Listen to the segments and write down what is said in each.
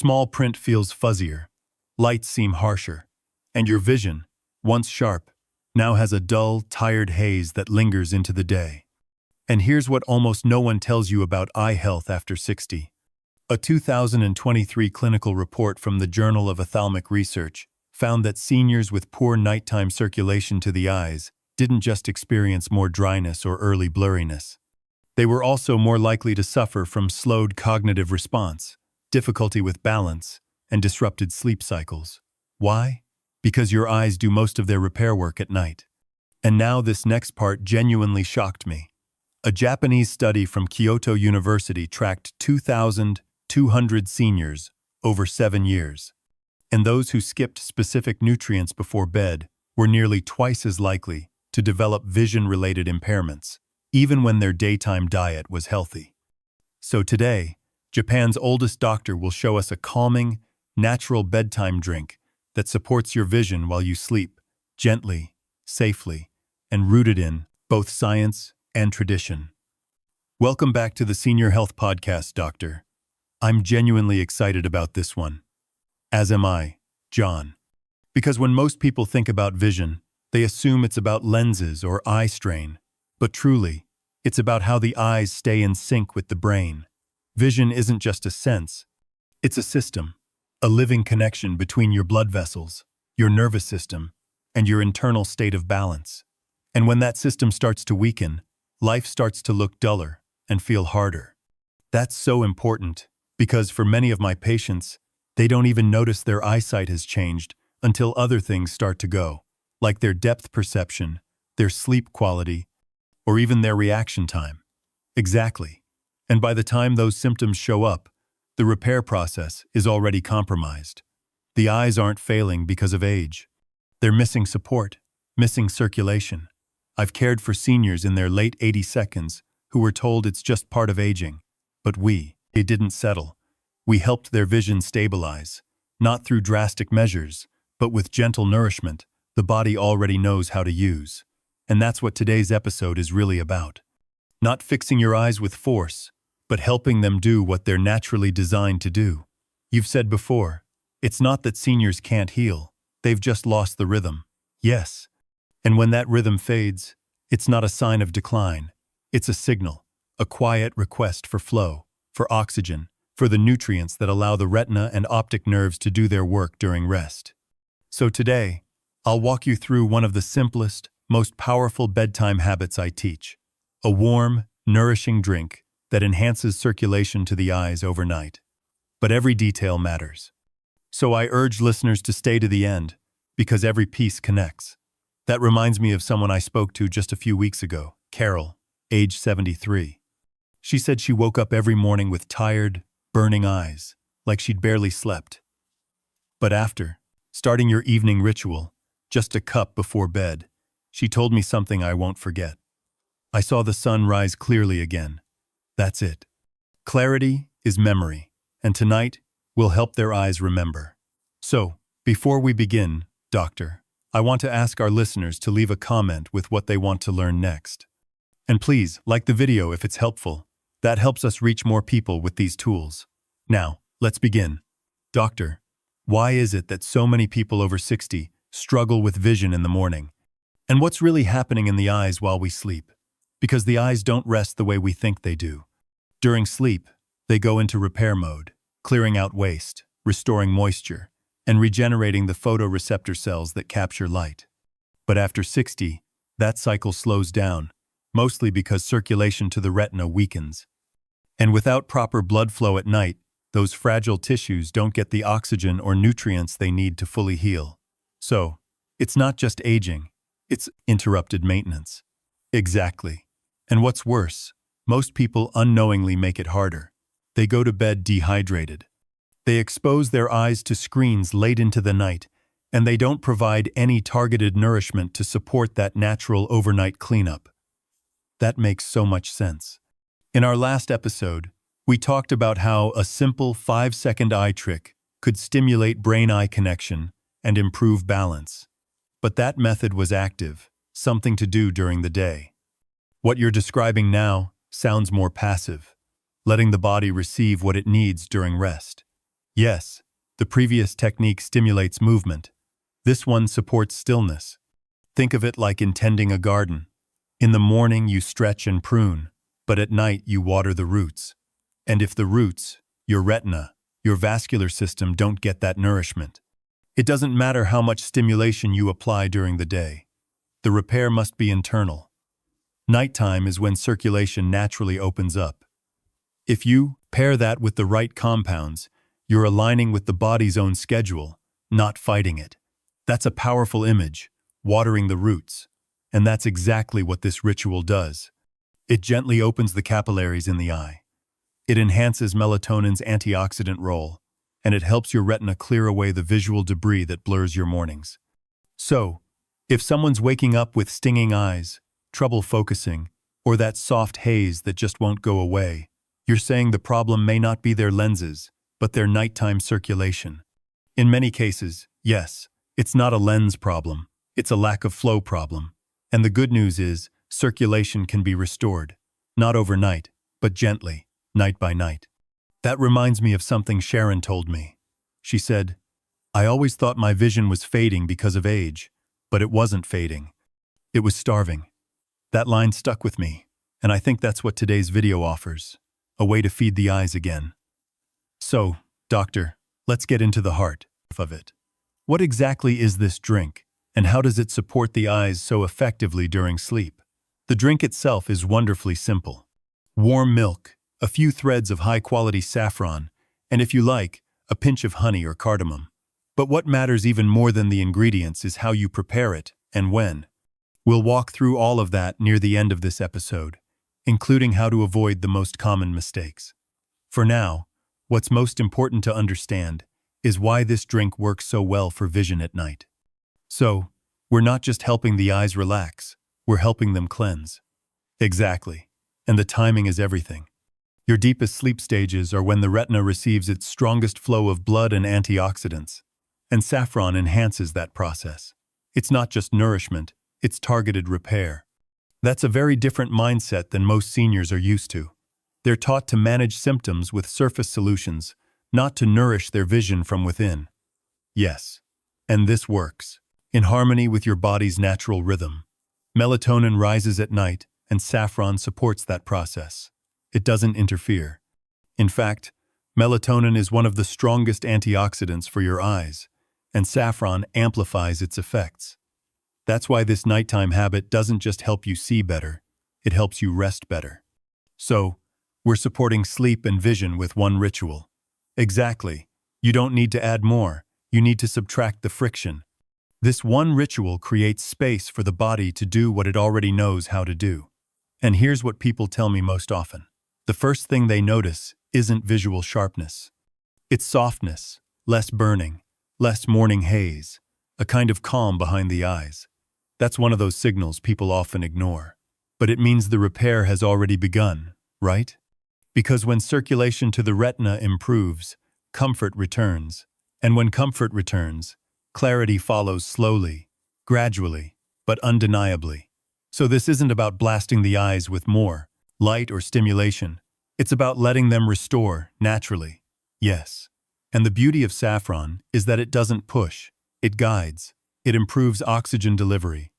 Small print feels fuzzier, lights seem harsher, and your vision, once sharp, now has a dull, tired haze that lingers into the day. And here's what almost no one tells you about eye health after 60. A 2023 clinical report from the Journal of Ophthalmic Research found that seniors with poor nighttime circulation to the eyes didn't just experience more dryness or early blurriness. They were also more likely to suffer from slowed cognitive response, difficulty with balance, and disrupted sleep cycles. Why? Because your eyes do most of their repair work at night. And now this next part genuinely shocked me. A Japanese study from Kyoto University tracked 2,200 seniors over 7 years. And those who skipped specific nutrients before bed were nearly twice as likely to develop vision-related impairments, even when their daytime diet was healthy. So today, Japan's oldest doctor will show us a calming, natural bedtime drink that supports your vision while you sleep, gently, safely, and rooted in both science and tradition. Welcome back to the Senior Health Podcast, Doctor. I'm genuinely excited about this one. As am I, John. Because when most people think about vision, they assume it's about lenses or eye strain. But truly, it's about how the eyes stay in sync with the brain. Vision isn't just a sense, it's a system, a living connection between your blood vessels, your nervous system, and your internal state of balance. And when that system starts to weaken, life starts to look duller and feel harder. That's so important because for many of my patients, they don't even notice their eyesight has changed until other things start to go, like their depth perception, their sleep quality, or even their reaction time. Exactly. And by the time those symptoms show up, the repair process is already compromised. The eyes aren't failing because of age. They're missing support, missing circulation. I've cared for seniors in their late 82nds who were told it's just part of aging. But it didn't settle. We helped their vision stabilize, not through drastic measures, but with gentle nourishment the body already knows how to use. And that's what today's episode is really about. Not fixing your eyes with force, but helping them do what they're naturally designed to do. You've said before, it's not that seniors can't heal, they've just lost the rhythm. Yes. And when that rhythm fades, it's not a sign of decline. It's a signal, a quiet request for flow, for oxygen, for the nutrients that allow the retina and optic nerves to do their work during rest. So today, I'll walk you through one of the simplest, most powerful bedtime habits I teach. A warm, nourishing drink that enhances circulation to the eyes overnight. But every detail matters. So I urge listeners to stay to the end, because every piece connects. That reminds me of someone I spoke to just a few weeks ago, Carol, age 73. She said she woke up every morning with tired, burning eyes, like she'd barely slept. But after, starting your evening ritual, just a cup before bed, she told me something I won't forget. I saw the sun rise clearly again. That's it. Clarity is memory, and tonight we'll help their eyes remember. So, before we begin, Doctor, I want to ask our listeners to leave a comment with what they want to learn next. And please, like the video if it's helpful. That helps us reach more people with these tools. Now, let's begin. Doctor, why is it that so many people over 60 struggle with vision in the morning? And what's really happening in the eyes while we sleep? Because the eyes don't rest the way we think they do. During sleep, they go into repair mode, clearing out waste, restoring moisture, and regenerating the photoreceptor cells that capture light. But after 60, that cycle slows down, mostly because circulation to the retina weakens. And without proper blood flow at night, those fragile tissues don't get the oxygen or nutrients they need to fully heal. So, it's not just aging, it's interrupted maintenance. Exactly. And what's worse, most people unknowingly make it harder. They go to bed dehydrated. They expose their eyes to screens late into the night, and they don't provide any targeted nourishment to support that natural overnight cleanup. That makes so much sense. In our last episode, we talked about how a simple 5-second eye trick could stimulate brain-eye connection and improve balance. But that method was active, something to do during the day. What you're describing now sounds more passive, letting the body receive what it needs during rest. Yes, the previous technique stimulates movement. This one supports stillness. Think of it like in tending a garden. In the morning you stretch and prune, but at night you water the roots. And if the roots, your retina, your vascular system don't get that nourishment, it doesn't matter how much stimulation you apply during the day. The repair must be internal. Nighttime is when circulation naturally opens up. If you pair that with the right compounds, you're aligning with the body's own schedule, not fighting it. That's a powerful image, watering the roots. And that's exactly what this ritual does. It gently opens the capillaries in the eye. It enhances melatonin's antioxidant role, and it helps your retina clear away the visual debris that blurs your mornings. So, if someone's waking up with stinging eyes, trouble focusing, or that soft haze that just won't go away, you're saying the problem may not be their lenses, but their nighttime circulation. In many cases, yes, it's not a lens problem, it's a lack of flow problem. And the good news is, circulation can be restored. Not overnight, but gently, night by night. That reminds me of something Sharon told me. She said, "I always thought my vision was fading because of age, but it wasn't fading. It was starving." That line stuck with me, and I think that's what today's video offers, a way to feed the eyes again. So, doctor, let's get into the heart of it. What exactly is this drink, and how does it support the eyes so effectively during sleep? The drink itself is wonderfully simple. Warm milk, a few threads of high-quality saffron, and if you like, a pinch of honey or cardamom. But what matters even more than the ingredients is how you prepare it and when. We'll walk through all of that near the end of this episode, including how to avoid the most common mistakes. For now, what's most important to understand is why this drink works so well for vision at night. So, we're not just helping the eyes relax, we're helping them cleanse. Exactly. And the timing is everything. Your deepest sleep stages are when the retina receives its strongest flow of blood and antioxidants, and saffron enhances that process. It's not just nourishment, it's targeted repair. That's a very different mindset than most seniors are used to. They're taught to manage symptoms with surface solutions, not to nourish their vision from within. Yes, and this works. In harmony with your body's natural rhythm. Melatonin rises at night, and saffron supports that process. It doesn't interfere. In fact, melatonin is one of the strongest antioxidants for your eyes, and saffron amplifies its effects. That's why this nighttime habit doesn't just help you see better, it helps you rest better. So, we're supporting sleep and vision with one ritual. Exactly. You don't need to add more, you need to subtract the friction. This one ritual creates space for the body to do what it already knows how to do. And here's what people tell me most often. The first thing they notice isn't visual sharpness. It's softness, less burning, less morning haze, a kind of calm behind the eyes. That's one of those signals people often ignore. But it means the repair has already begun, right? Because when circulation to the retina improves, comfort returns. And when comfort returns, clarity follows slowly, gradually, but undeniably. So this isn't about blasting the eyes with more light or stimulation. It's about letting them restore naturally. Yes. And the beauty of saffron is that it doesn't push, it guides. It improves oxygen delivery,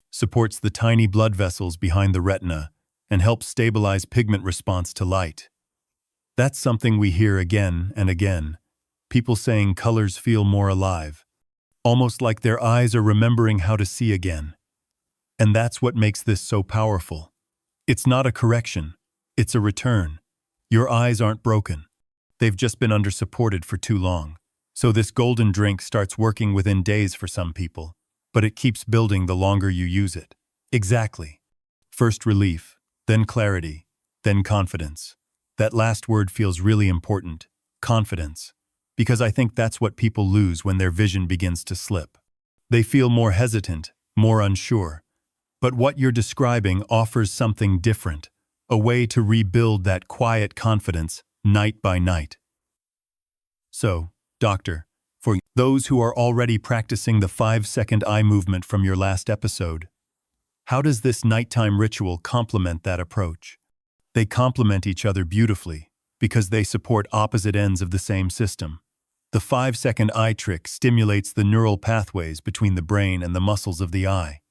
supports the tiny blood vessels behind the retina, and helps stabilize pigment response to light. That's something we hear again and again. People saying colors feel more alive. Almost like their eyes are remembering how to see again. And that's what makes this so powerful. It's not a correction, it's a return. Your eyes aren't broken. They've just been under-supported for too long. So this golden drink starts working within days for some people, but it keeps building the longer you use it. Exactly. First relief, then clarity, then confidence. That last word feels really important, confidence. Because I think that's what people lose when their vision begins to slip. They feel more hesitant, more unsure. But what you're describing offers something different, a way to rebuild that quiet confidence night by night. So, doctor, for those who are already practicing the 5-second eye movement from your last episode, how does this nighttime ritual complement that approach? They complement each other beautifully because they support opposite ends of the same system. The 5-second eye trick stimulates the neural pathways between the brain and the muscles of the eye.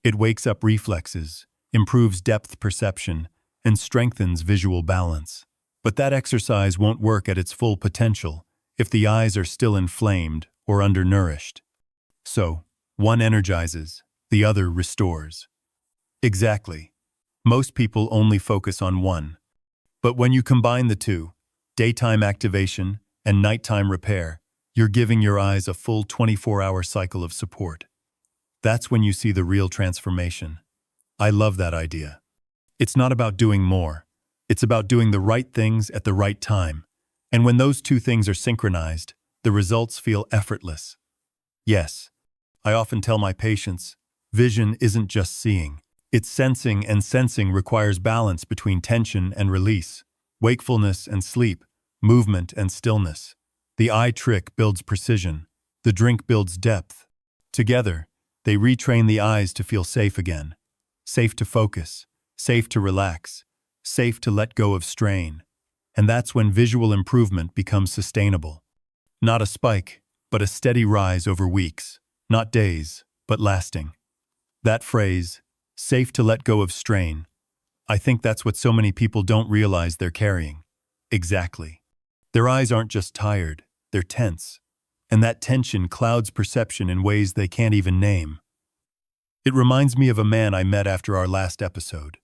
It wakes up reflexes, improves depth perception, and strengthens visual balance. But that exercise won't work at its full potential if the eyes are still inflamed or undernourished. So, one energizes, the other restores. Exactly. Most people only focus on one. But when you combine the two, daytime activation and nighttime repair, you're giving your eyes a full 24-hour cycle of support. That's when you see the real transformation. I love that idea. It's not about doing more. It's about doing the right things at the right time. And when those two things are synchronized, the results feel effortless. Yes, I often tell my patients, vision isn't just seeing. It's sensing, and sensing requires balance between tension and release, wakefulness and sleep, movement and stillness. The eye trick builds precision. The drink builds depth. Together, they retrain the eyes to feel safe again. Safe to focus, safe to relax, safe to let go of strain. And that's when visual improvement becomes sustainable. Not a spike, but a steady rise over weeks. Not days, but lasting. That phrase, safe to let go of strain, I think that's what so many people don't realize they're carrying. Exactly. Their eyes aren't just tired, they're tense. And that tension clouds perception in ways they can't even name. It reminds me of a man I met after our last episode.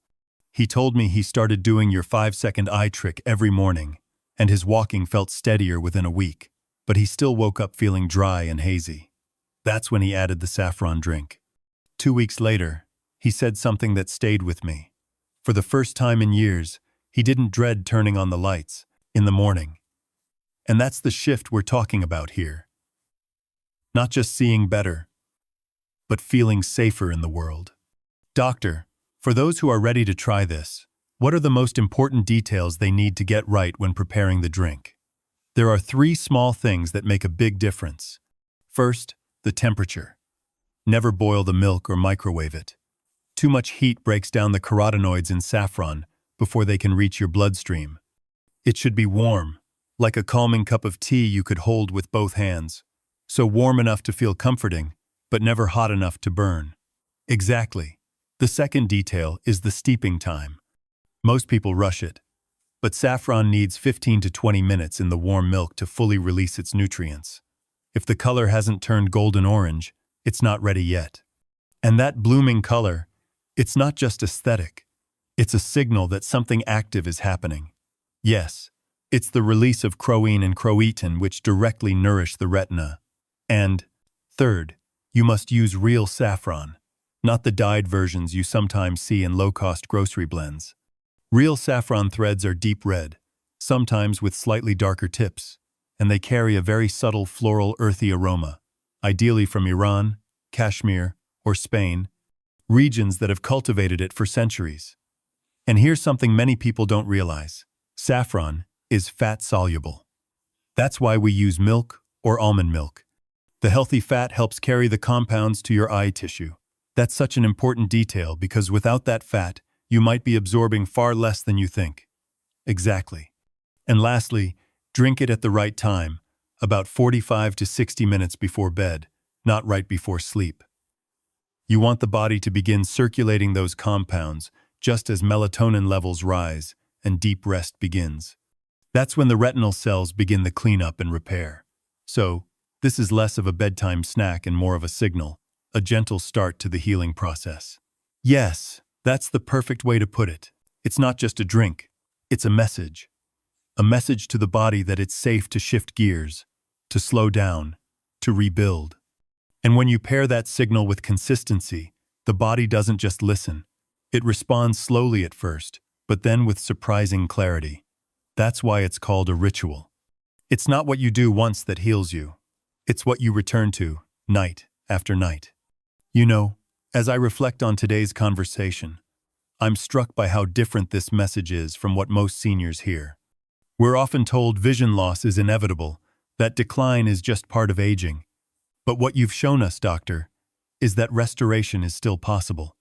He told me he started doing your 5-second eye trick every morning, and his walking felt steadier within a week, but he still woke up feeling dry and hazy. That's when he added the saffron drink. 2 weeks later, he said something that stayed with me. For the first time in years, he didn't dread turning on the lights in the morning. And that's the shift we're talking about here. Not just seeing better, but feeling safer in the world. Doctor, for those who are ready to try this, what are the most important details they need to get right when preparing the drink? There are 3 small things that make a big difference. First, the temperature. Never boil the milk or microwave it. Too much heat breaks down the carotenoids in saffron before they can reach your bloodstream. It should be warm, like a calming cup of tea you could hold with both hands. So warm enough to feel comforting, but never hot enough to burn. Exactly. The second detail is the steeping time. Most people rush it, but saffron needs 15 to 20 minutes in the warm milk to fully release its nutrients. If the color hasn't turned golden orange, it's not ready yet. And that blooming color, it's not just aesthetic. It's a signal that something active is happening. Yes, it's the release of chroine and chroitin which directly nourish the retina. And, third, you must use real saffron, not the dyed versions you sometimes see in low-cost grocery blends. Real saffron threads are deep red, sometimes with slightly darker tips, and they carry a very subtle floral earthy aroma, ideally from Iran, Kashmir, or Spain, regions that have cultivated it for centuries. And here's something many people don't realize. Saffron is fat-soluble. That's why we use milk or almond milk. The healthy fat helps carry the compounds to your eye tissue. That's such an important detail because without that fat, you might be absorbing far less than you think. Exactly. And lastly, drink it at the right time, about 45 to 60 minutes before bed, not right before sleep. You want the body to begin circulating those compounds just as melatonin levels rise and deep rest begins. That's when the retinal cells begin the cleanup and repair. So, this is less of a bedtime snack and more of a signal, a gentle start to the healing process. Yes, that's the perfect way to put it. It's not just a drink, it's a message. A message to the body that it's safe to shift gears, to slow down, to rebuild. And when you pair that signal with consistency, the body doesn't just listen. It responds slowly at first, but then with surprising clarity. That's why it's called a ritual. It's not what you do once that heals you. It's what you return to, night after night. You know, as I reflect on today's conversation, I'm struck by how different this message is from what most seniors hear. We're often told vision loss is inevitable, that decline is just part of aging. But what you've shown us, doctor, is that restoration is still possible.